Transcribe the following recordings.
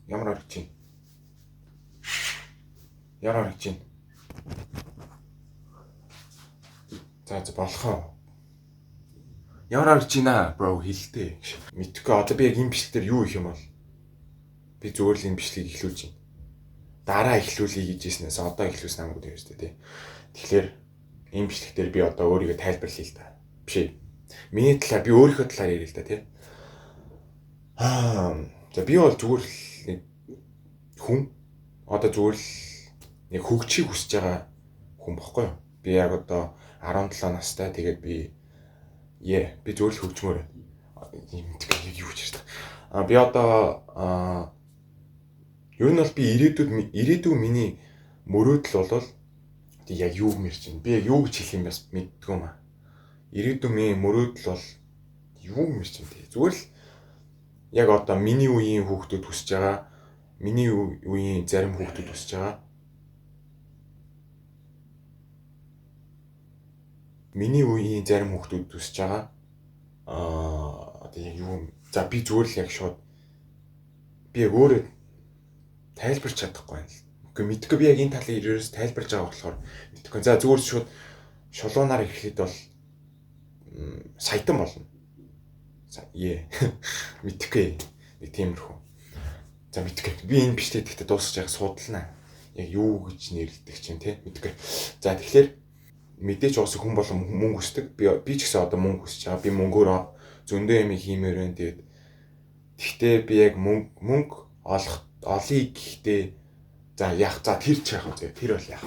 Ямар харагдаж байна? Ямар харагдаж байна? За болохоо. Ямар харагдаж байна бро хэлтэй. Мэдхгүй одоо би яг энэ бичлэгтэр юу их юм бол би зүгээр л энэ бичлэгийг эхлүүлж байна. Дараа эхлүүлъя гэж хэлснээс одоо эхлүүлсэн амгүй дээ шүү дээ. Тэгэхээр энэ бичлэгтэр би одоо өөрийгөө тайлбарлая л да. Биш ээ. Миний талаар би өөрийнхөө талаар ярил л да тий. За би бол зүгээр л нэг хүн одоо зүгээр л нэг хөгжихийг хүсэж байгаа хүн бохгүй юу? Би яг одоо 17 настай тэгээд би зүгээр л хөгжмөр юм гэдэг юу ч ярьдаг. Би одоо ер нь бол би ирээдүйн миний мөрөөдөл бол яг юу мэрч байна. Би яг юу гэж хэлэх юм бас мэддгүй юм аа. Ирээдүйн миний мөрөөдөл бол юу мэрч байна тий. Зүгээр л яг одоо миний үеийн хүүхдүүд хүсэж байгаа, миний үеийн зарим хүүхдүүд хүсэж байгаа. Миний үеийн зарим хүүхдүүд хүсэж байгаа. Одоо яг юу. За би зүгээр л яг шууд би яг өөрөө тайлбарч чадахгүй байна л. Үгүй мэдгүй би яг энэ талын ерөөс тайлбарж байгаа болохоор мэдгүй. За зүгээр шууд шулуунаар ирэхэд бол саятан болно. За мэдгүй. Нэг тиймэрхүү. За мэдгүй. Би энэ бичлэг гэхдээ дуусчих яг судалнаа. Яг юу гэж нэрлэдэг чинь тий мэдгүй. За тэгэхээр мэдээч уус хүн болон мөнгө хүсдэг. Би ч гэсэн одоо мөнгө хүсэж байгаа. Би мөнгөөр зөндөө юм хиймээр байна. Тэгээд гэхдээ би яг мөнгө олъё гэхдээ за яах за тэр ч яах вэ? Тэр бол яах.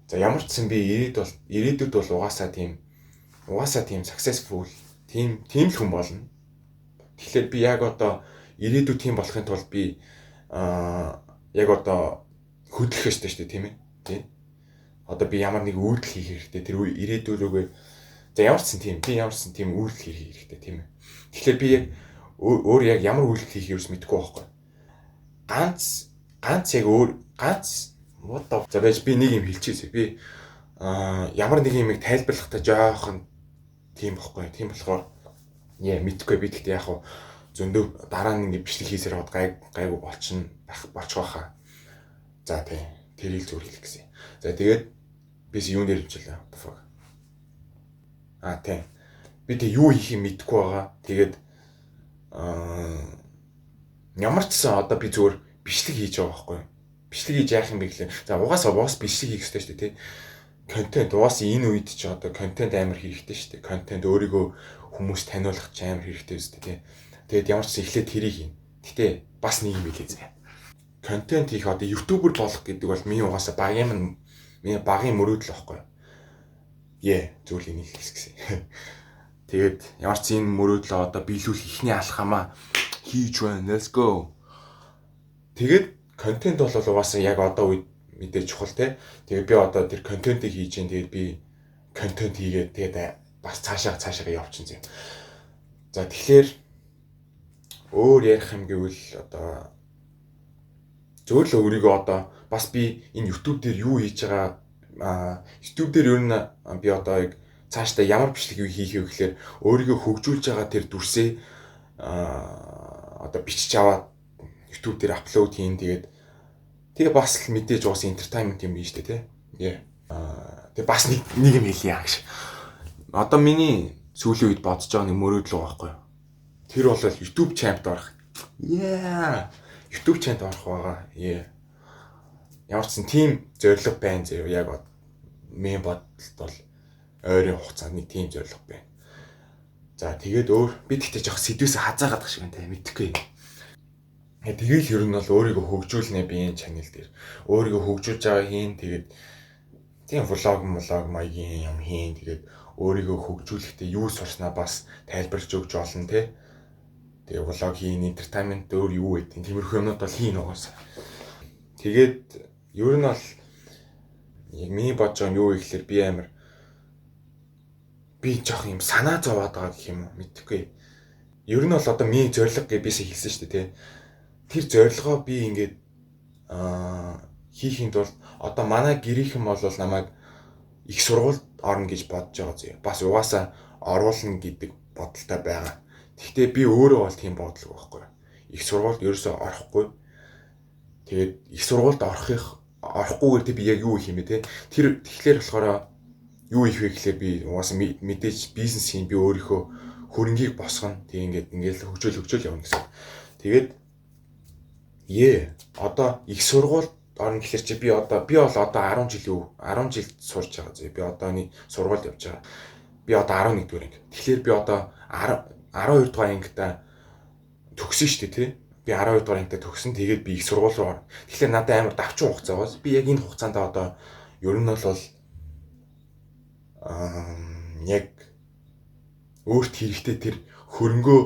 За ямар ч сан би ирээдүйд бол угаасаа тийм successful тийм л хүн болно. Тэгэхээр би яг одоо ирээдүйд тийм болохын тулд би яг одоо хөдөлгөх ёстой шүү дээ тийм ээ. Тийм. Одоо би ямар нэг үйлдэл хийх хэрэгтэй. Тэр ирээдүйн рүүгээ за ямар ч сан тийм үйлдэл хийх хэрэгтэй тийм ээ. Тэгэхээр би яг өөр яг ямар үйлдэл хийх юус мэдэхгүй байхгүй. Ганц за байж би нэг юм хэлчихээсэй. Би ямар нэг юмыг тайлбарлахдаа жоохон тийм бохгүй. Тийм болохоор мэдхгүй би гэхдээ яг зөндөө дараа нь ингэ бичлэг хийсээр бод гайгүй болчих байхаа. За тийм тэрийг зүгээр хэлэх гэсэн. За тэгээд бис юун дээр хэмжлээ. Тийм. Би тэг юу хийх юм мэдэхгүй байгаа. Тэгээд ямар ч сан одоо би зүгээр бичлэг хийж байгаа байхгүй. Бичлэг хийж яах юм бэ гэхлээр за угаасаа бичлэг хийх хэрэгтэй шүү дээ тий. Контент угаасаа энэ үед ч одоо контент амар хэрэгтэй шүү дээ. Контент өөрийгөө хүмүүс таниулах ч амар хэрэгтэй шүү дээ тий. Тэгээд ямар ч сан эхлээд тэрийг хийн. Гэтэ бас нэг юм хэлээ зэ. Контент хийх одоо ютубер болох гэдэг бол миний угаасаа багын мөрөөдөл байхгүй. Зүйл энийг хэлсэн. Тэгээд ямар ч энэ мөрөөдлөө одоо биелүүлэх ихний алхамаа хийж байна. Let's go. Тэгээд контент бол угаасаа яг одоо үед мэдээж чухал те. Тэгээд би одоо тэр контентыг хийж гэн тэгээд би контент хийгээд тэгээд бас цаашаа явчихсан юм. За тэгэхээр өөр ярих юм гэвэл одоо зөвөр л өөрийгөө одоо бас би энэ YouTube дээр юу хийж байгаа YouTube дээр ер нь би одоо яг цаашдаа ямар бичлэг хийх вэ гэхээр өөрийгөө хөгжүүлж байгаа тэр дүрсээ одоо бичиж аваад YouTube дээр аплод хийн тэгээ бас л мэдээж уус entertainment юм биш үү те. Тэгээ бас нэг юм хэлье гэж. Одоо миний сүүлийн үед бодож байгаа нэг мөрөөдөл байгаа байхгүй юу? Тэр бол YouTube channel-д орох. YouTube channel-д орох байгаа. Ямар ч сан тийм зорилго байна зөө яг миний бодолд бол ойрын хугацаанд нэг тийм зорилго байна. За тэгээд би тэгтээ жоох сэдвээс хазаагаад гаш байна те мэдхгүй. Тэгээл ер нь бол өөрийгөө хөгжүүлнэ би энэ channel дээр. Өөрийгөө хөгжүүлж байгаа хийн тэгээд тийм влог маягийн юм хийн тэгээд өөрийгөө хөгжүүлэхдээ юу сурснаа бас тайлбарлаж өгч болно те. Тэгээ влог хийн, entertainment өөр юу гэдэг тиймэрхүү юмнууд бол хийн угаасаа. Тэгээд ер нь бол яг миний бодож байгаа нь юу вэ гэхээр би жоох юм санаа зовоод байгаа гэх юм уу мэдхгүй. Ер нь бол одоо миний зорилго гэж бисээ хэлсэн шүү дээ те. Тэр зорилгоо би ингээд хийхийн тулд одоо манай гэрийнхэн бол намайг их сургуульд орно гэж бодож байгаа зөө. Бас угаасаа оруулна гэдэг бодолтой байгаа. Гэхдээ би өөрөө бол тийм бодлого байхгүй. Их сургуульд ерөөсөө орохгүй. Тэгээд их сургуульд орохгүйгээр би яг юу хийх юм бэ те. Тэр тэгэхээр болохоор юу их вэ гэхлээр би угаасаа мэдээж бизнес хийн би өөрийнхөө хөрөнгийг босгоно. Тэг ингээд хөгжөөл явна гэсэн. Тэгээд одоо их сургуульд орно гэхэлэр чи би бол одоо 10 жил сурж байгаа зэ. Би одооний сургуульд явж байгаа. Би одоо 11 дугаар анги. Тэгэхээр би одоо 12 дугаар ангида төгсөн шүү дээ тий. Би 12 дугаар ангида төгсөн. Тэгээд би их сургууль руу орно. Тэгэхээр надад амар давчин хугацаа байгаас би яг энэ хугацаанд одоо ер нь бол яг өөрт хэрэгтэй тэр хөрөнгөө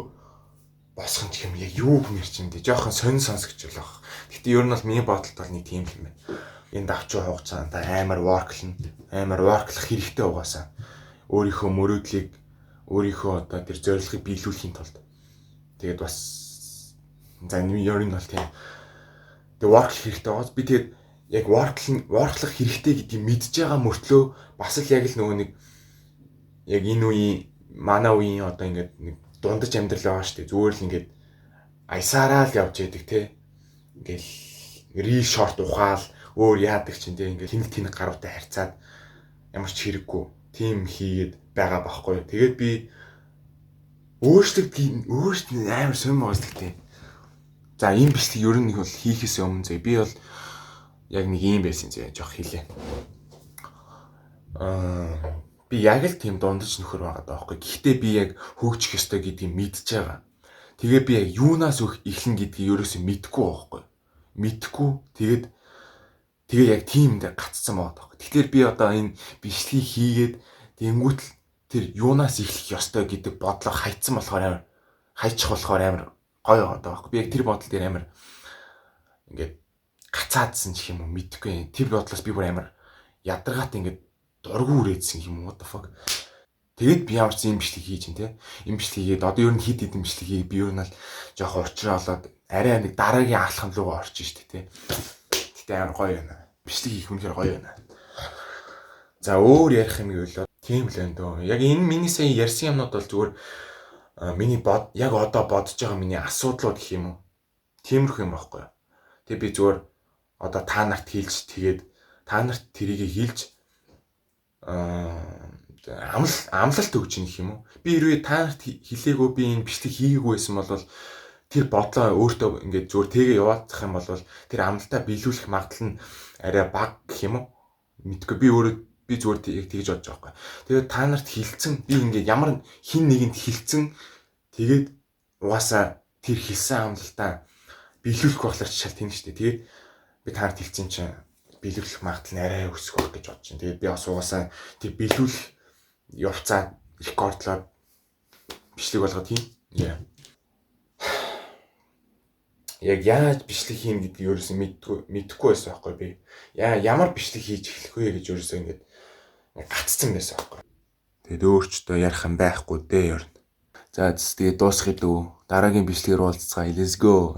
босгох юм яг юу гэмэрч юм дээ. Жохон сонин сонсгож болох. Гэтэ ер нь бол миний бодолд бол нэг тийм юм байна. Энэ давчин хугацаанд амар worklах хэрэгтэй угаасаа. Өөрийнхөө мөрөөдлийг өөрийнхөө одоо тэр зорилгыг биелүүлэхийн тулд. Тэгээд бас за ер нь бол тийм. Тэгээд worklах хэрэгтэй байгаас би тэгээд яг worklах хэрэгтэй гэдгийг мэдж байгаа мөртлөө бас л яг л нөгөө нэг яг энэ үеийн манай үеийн одоо ингээд нэг дундаж амьдрал байгаа шүү дээ. Зүгээр л ингээд аясаараа л явж яадаг те. Ингээл рил шорт ухаал өөр яадаг чинь те. Ингээд тэнэг гаруутай харьцаад ямар ч хэрэггүй тим хийгээд байгаа байхгүй. Тэгээд би өөрсдөө амар сонирм ойлголттой. За энэ бичлэг ер нь бол хийхээс өмнө зэ би бол яг нэг юм байсан зэ жоох хэлээ. Би яг л тийм дундаж нөхөр байгаа даахгүй. Гэхдээ би яг хөгжих ёстой гэдгийг мэдж байгаа. Тэгээ би яг юунаас эхлэн гэдгийг ерөөсөө мэдэхгүй байхгүй. Мэдэхгүй тэгээ яг тийм дээр гацсан байгаа даахгүй. Тэгэхээр би одоо энэ бичлэгийг хийгээд тэнгуут л тэр юунаас эхлэх ёстой гэдэг бодлого хайчих болохоор амар гоё байгаа даахгүй. Би яг тэр бодол дээр амар ингээд гацаадсан ч юм уу мэдэхгүй. Тэр бодлоос би бүр амар ядаргаат ингээд дургу үрээдсэн юм what the fuck. Тэгээд би ямар ч юм бичлэг хийж ин тэ. Им бичлэгийг одоо ер нь хит хэдэн бичлэгийг би ер нь л жоох урчраа болоод арай нэг дараагийн алхам руугаа орчих штэ тэ. Гэтэ амар гоё байна. Бичлэг хийх үнэхээр гоё байна. За өөр ярих юм гэвэл тийм л энэ дөө. Яг энэ миний сая ярьсан юмнууд бол зүгээр миний яг одоо бодож байгаа миний асуудлууд гэх юм уу. Тиймэрхүү юм байхгүй. Тэгээ би зүгээр одоо та нарт хэлж тэгээд та нарт тэрийг хэлж амлалт өгч юм гэх юм уу. Би хэрвээ та нарт хэлээгөө би энэ бичлэг хийгээгүй байсан бол тэр бодлоо өөртөө ингээд зүгээр тэгээ яваадах юм бол тэр амлалтаа биелүүлэх магадлал нь арай бага гэх юм уу. Мэдгүй би зүгээр тэгж бодож байгаа байхгүй. Тэгээд та нарт хэлсэн би ингээд ямар хин нэгэнд хэлсэн тэгээд угаасаа тэр хэлсэн амлалтаа биелүүлэх болохоор шал тийм шүү дээ. Тэгээд би та нарт хэлсэн чинь биелүүлэх магадлал нь арай өсөх байх гэж бодож байна. Тэгээд би бас угаасаа тэр биелүүлэх явцаа рекордлоод бичлэг болгоод тийм. Яг яаж бичлэг хийн гэдгийг ерөөсөө мэдэхгүй байсан байхгүй би. Ямар бичлэг хийж эхлэх вэ гэж ерөөсөө ингээд гаццсан байсан байхгүй. Тэгээд өөрчдөө ярих юм байхгүй дээ ер нь. За тэгээд дуусгая дөө. Дараагийн бичлэгээр уулзцгаая. Let's go.